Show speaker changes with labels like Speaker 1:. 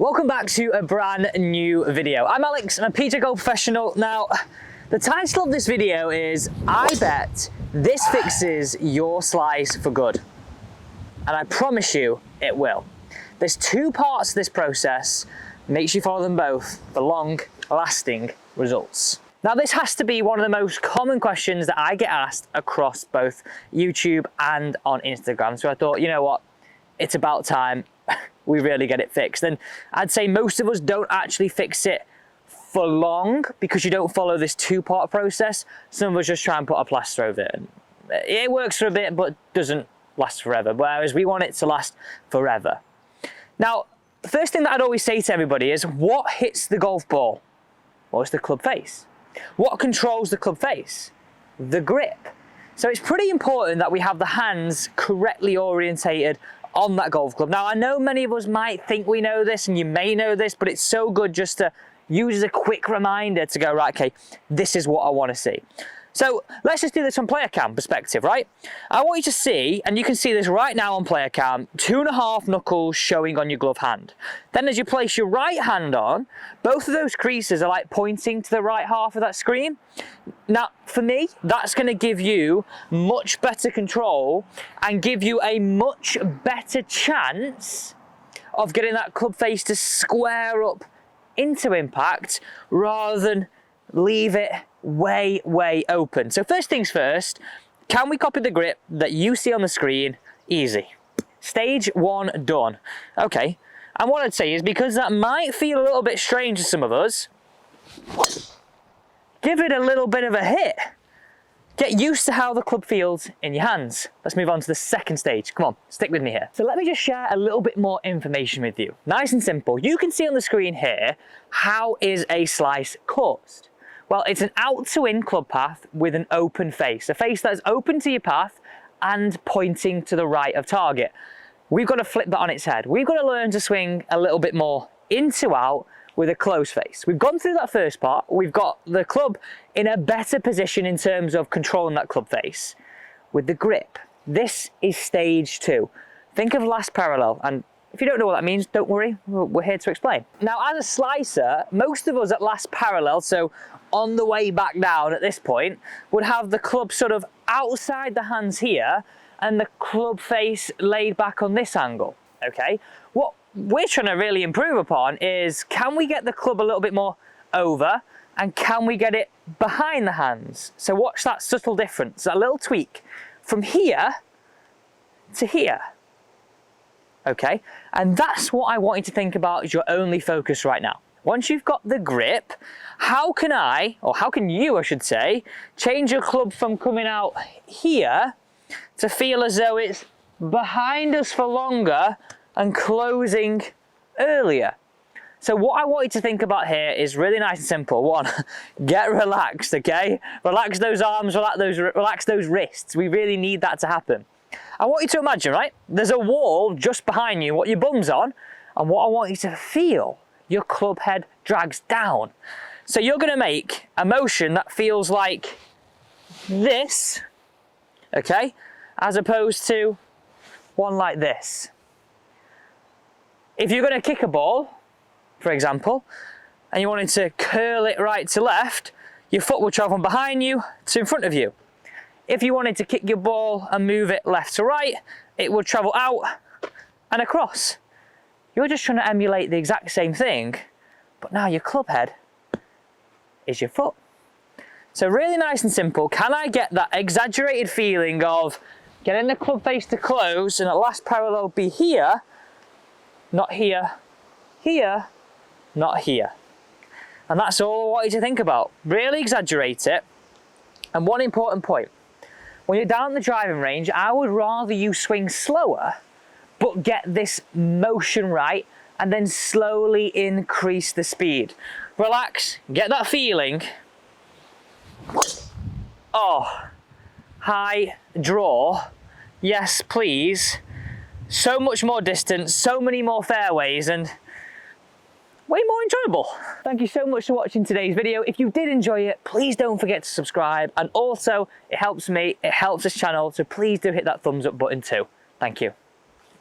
Speaker 1: Welcome back to a brand new video. I'm Alex, I'm a PGA Golf professional. Now, the title of this video is, I bet this fixes your slice for good. And I promise you, it will. There's two parts to this process. Make sure you follow them both for long, lasting results. Now, this has to be one of the most common questions that I get asked across both YouTube and on Instagram. So I thought, you know what? It's about time we really get it fixed. And I'd say most of us don't actually fix it for long because you don't follow this two-part process. Some of us just try and put a plaster over it. And it works for a bit, but doesn't last forever, whereas we want it to last forever. Now, the first thing that I'd always say to everybody is, what hits the golf ball? Well, it's the club face. What controls the club face? The grip. So it's pretty important that we have the hands correctly orientated on that golf club. Now, I know many of us might think we know this, and you may know this, but it's so good just to use as a quick reminder to go, right, okay, this is what I want to see. So let's just do this from player cam perspective, right? I want you to see, and you can see this right now on player cam, 2.5 knuckles showing on your glove hand. Then as you place your right hand on, both of those creases are like pointing to the right half of that screen. Now, for me, that's going to give you much better control and give you a much better chance of getting that club face to square up into impact rather than leave it way open. So first things first, can we copy the grip that you see on the screen? Easy. Stage 1 done. Okay, and what I'd say is, because that might feel a little bit strange to some of us, give it a little bit of a hit. Get used to how the club feels in your hands. Let's move on to the second stage. Come on, stick with me here. So let me just share a little bit more information with you. Nice and simple. You can see on the screen here, how is a slice caused? Well, it's an out to in club path with an open face. A face that is open to your path and pointing to the right of target. We've got to flip that on its head. We've got to learn to swing a little bit more in to out with a closed face. We've gone through that first part. We've got the club in a better position in terms of controlling that club face with the grip. This is stage 2. Think of last parallel, and if you don't know what that means, don't worry, we're here to explain. Now, as a slicer, most of us at last parallel, so on the way back down at this point, would have the club sort of outside the hands here and the club face laid back on this angle, okay? What we're trying to really improve upon is, can we get the club a little bit more over, and can we get it behind the hands? So watch that subtle difference, that little tweak from here to here. Okay, and that's what I want you to think about as your only focus right now. Once you've got the grip, how can you, I should say, change your club from coming out here to feel as though it's behind us for longer and closing earlier? So what I want you to think about here is really nice and simple. 1, get relaxed, okay? Relax those arms, relax those wrists. We really need that to happen. I want you to imagine, right? There's a wall just behind you, what your bum's on, and what I want you to feel, your club head drags down. So you're going to make a motion that feels like this, okay, as opposed to one like this. If you're going to kick a ball, for example, and you wanted to curl it right to left, your foot will travel from behind you to in front of you. If you wanted to kick your ball and move it left to right, it would travel out and across. You're just trying to emulate the exact same thing, but now your club head is your foot. So really nice and simple. Can I get that exaggerated feeling of getting the club face to close and at last parallel be here, not here, here, not here. And that's all I want you to think about. Really exaggerate it. And one important point. When you're down the driving range, I would rather you swing slower, but get this motion right, and then slowly increase the speed. Relax, get that feeling. Oh, high draw. Yes, please. So much more distance, so many more fairways, and way more enjoyable. Thank you so much for watching today's video. If you did enjoy it, please don't forget to subscribe, and also it helps me, it helps this channel, so please do hit that thumbs up button too. Thank you.